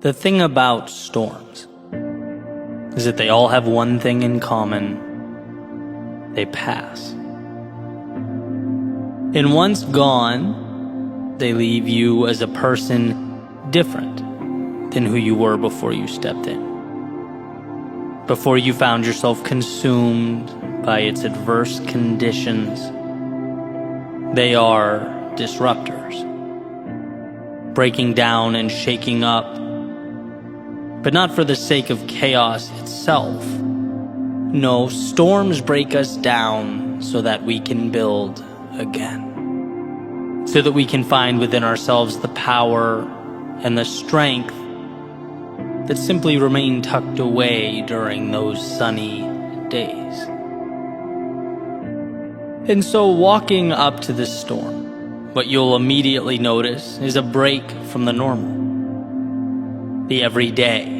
The thing about storms is that they all have one thing in common: they pass. And once gone, they leave you as a person different than who you were before you stepped in. Before you found yourself consumed by its adverse conditions. They are disruptors, breaking down and shaking up, but not for the sake of chaos itself. No, storms break us down so that we can build again, so that we can find within ourselves the power and the strength that simply remain tucked away during those sunny days. And so walking up to this storm, what you'll immediately notice is a break from the normal, the everyday,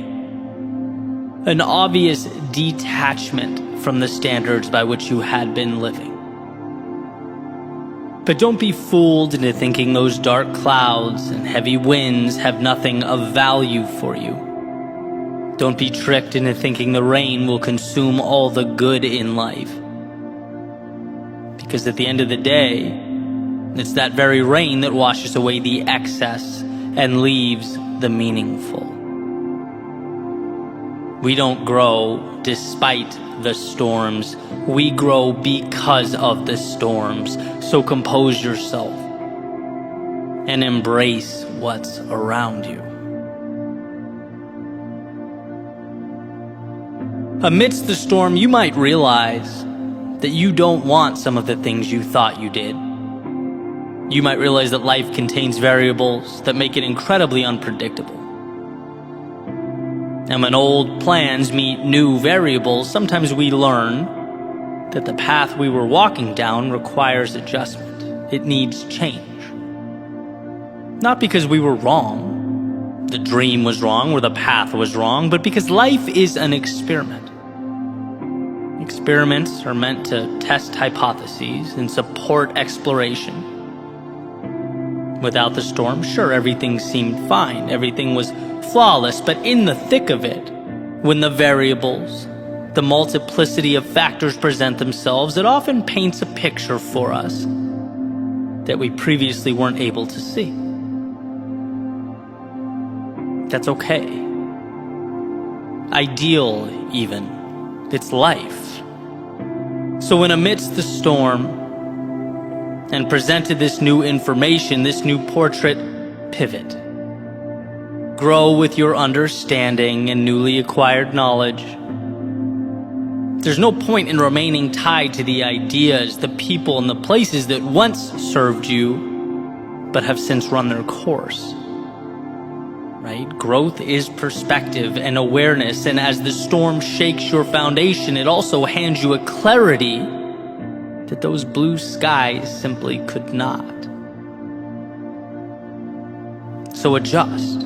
an obvious detachment from the standards by which you had been living. But don't be fooled into thinking those dark clouds and heavy winds have nothing of value for you. Don't be tricked into thinking the rain will consume all the good in life. Because at the end of the day, it's that very rain that washes away the excess and leaves the meaningful. We don't grow despite the storms. We grow because of the storms. So compose yourself and embrace what's around you. Amidst the storm, you might realize that you don't want some of the things you thought you did. You might realize that life contains variables that make it incredibly unpredictable. And when old plans meet new variables, sometimes we learn that the path we were walking down requires adjustment. It needs change. Not because we were wrong, the dream was wrong, or the path was wrong, but because life is an experiment. Experiments are meant to test hypotheses and support exploration. Without the storm, sure, everything seemed fine. Everything was flawless, but in the thick of it, when the variables, the multiplicity of factors present themselves, it often paints a picture for us that we previously weren't able to see. That's okay. Ideal, even. It's life. So when amidst the storm and presented this new information, this new portrait, pivot. Grow with your understanding and newly acquired knowledge. There's no point in remaining tied to the ideas, the people, and the places that once served you, but have since run their course. Right? Growth is perspective and awareness, and as the storm shakes your foundation, it also hands you a clarity that those blue skies simply could not. So adjust,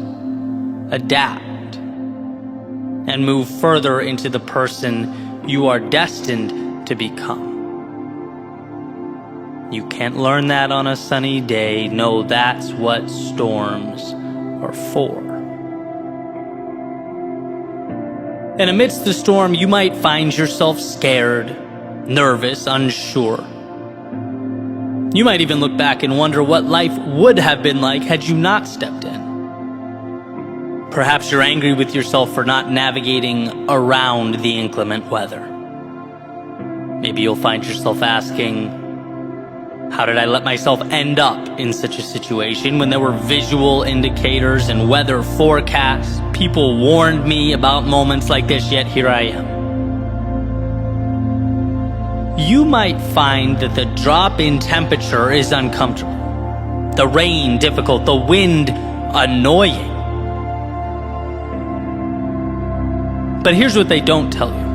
adapt, and move further into the person you are destined to become. You can't learn that on a sunny day. No, that's what storms are for. And amidst the storm, you might find yourself scared, nervous, unsure. You might even look back and wonder what life would have been like had you not stepped in. Perhaps you're angry with yourself for not navigating around the inclement weather. Maybe you'll find yourself asking, how did I let myself end up in such a situation when there were visual indicators and weather forecasts? People warned me about moments like this, yet here I am. You might find that the drop in temperature is uncomfortable, the rain difficult, the wind annoying. But here's what they don't tell you.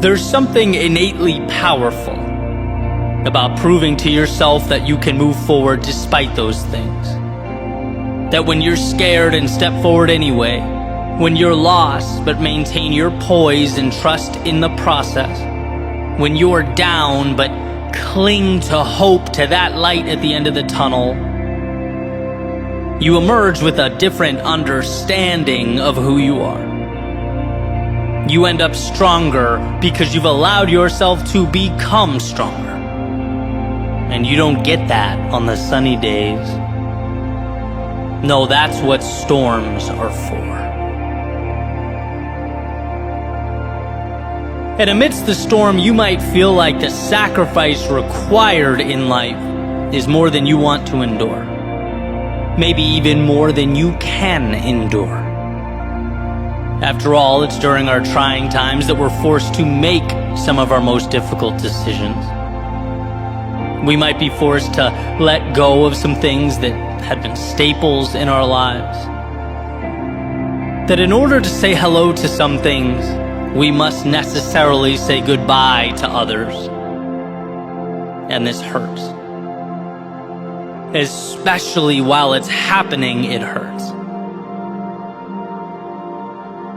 There's something innately powerful about proving to yourself that you can move forward despite those things. That when you're scared and step forward anyway, when you're lost but maintain your poise and trust in the process, when you're down but cling to hope, to that light at the end of the tunnel, You emerge with a different understanding of who you are. You end up stronger because you've allowed yourself to become stronger. And you don't get that on the sunny days. No, that's what storms are for. And amidst the storm, you might feel like the sacrifice required in life is more than you want to endure. Maybe even more than you can endure. After all, it's during our trying times that we're forced to make some of our most difficult decisions. We might be forced to let go of some things that had been staples in our lives. That in order to say hello to some things, we must necessarily say goodbye to others. And this hurts. Especially while it's happening, it hurts.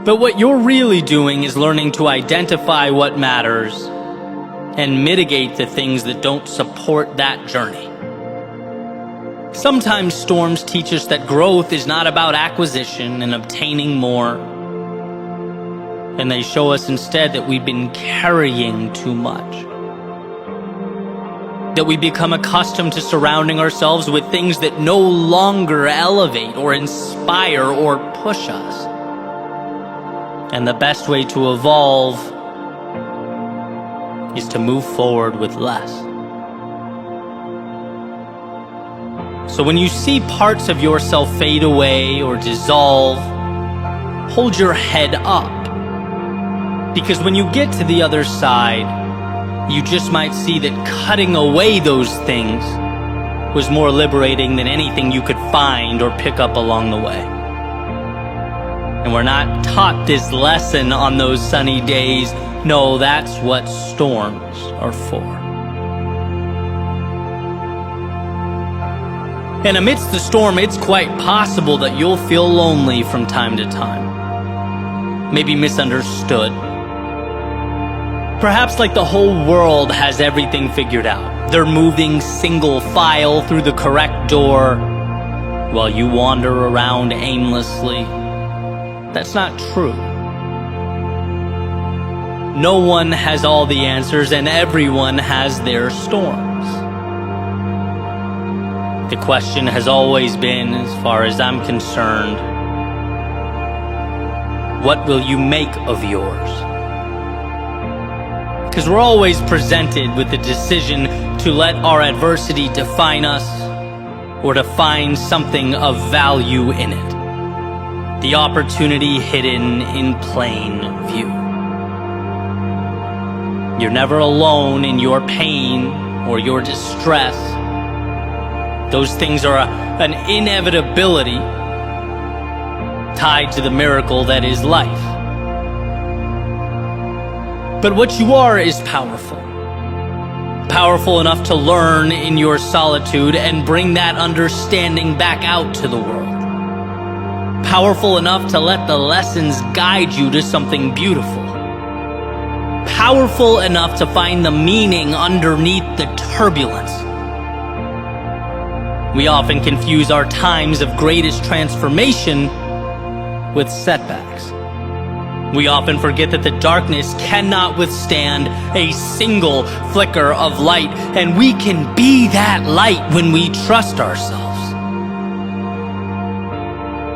But what you're really doing is learning to identify what matters and mitigate the things that don't support that journey. Sometimes storms teach us that growth is not about acquisition and obtaining more. And they show us instead that we've been carrying too much. That we become accustomed to surrounding ourselves with things that no longer elevate or inspire or push us. And the best way to evolve is to move forward with less. So when you see parts of yourself fade away or dissolve, hold your head up. Because when you get to the other side, you just might see that cutting away those things was more liberating than anything you could find or pick up along the way. And we're not taught this lesson on those sunny days. No, that's what storms are for. And amidst the storm, it's quite possible that you'll feel lonely from time to time. Maybe misunderstood. Perhaps like the whole world has everything figured out. They're moving single file through the correct door while you wander around aimlessly. That's not true. No one has all the answers and everyone has their storms. The question has always been, as far as I'm concerned, what will you make of yours? Because we're always presented with the decision to let our adversity define us or to find something of value in it. The opportunity hidden in plain view. You're never alone in your pain or your distress. Those things are an inevitability tied to the miracle that is life. But what you are is powerful. Powerful enough to learn in your solitude and bring that understanding back out to the world. Powerful enough to let the lessons guide you to something beautiful. Powerful enough to find the meaning underneath the turbulence. We often confuse our times of greatest transformation with setbacks. We often forget that the darkness cannot withstand a single flicker of light, and we can be that light when we trust ourselves.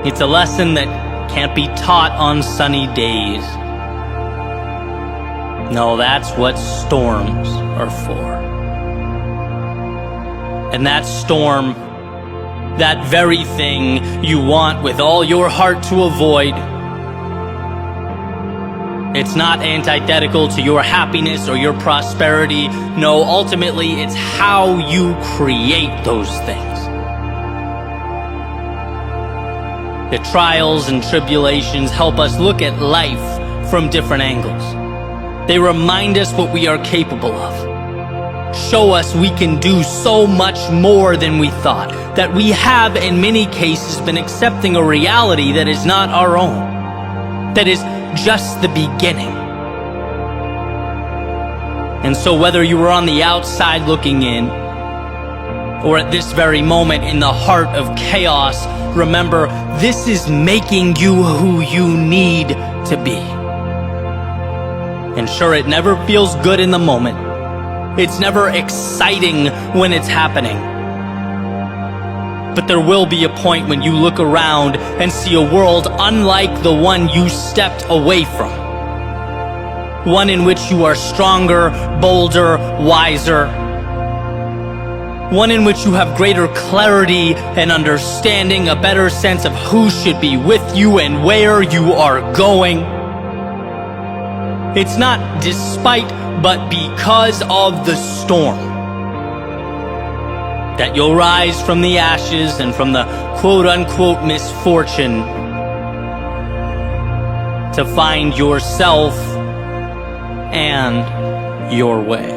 It's a lesson that can't be taught on sunny days. No, that's what storms are for. And that storm, that very thing you want with all your heart to avoid, it's not antithetical to your happiness or your prosperity. No, ultimately, it's how you create those things. The trials and tribulations help us look at life from different angles. They remind us what we are capable of. Show us we can do so much more than we thought. That we have, in many cases, been accepting a reality that is not our own. That is just the beginning. And so whether you were on the outside looking in, or at this very moment in the heart of chaos, remember, this is making you who you need to be. And sure, it never feels good in the moment. It's never exciting when it's happening. But there will be a point when you look around and see a world unlike the one you stepped away from. One in which you are stronger, bolder, wiser. One in which you have greater clarity and understanding, a better sense of who should be with you and where you are going. It's not despite, but because of the storm that you'll rise from the ashes and from the quote-unquote misfortune to find yourself and your way.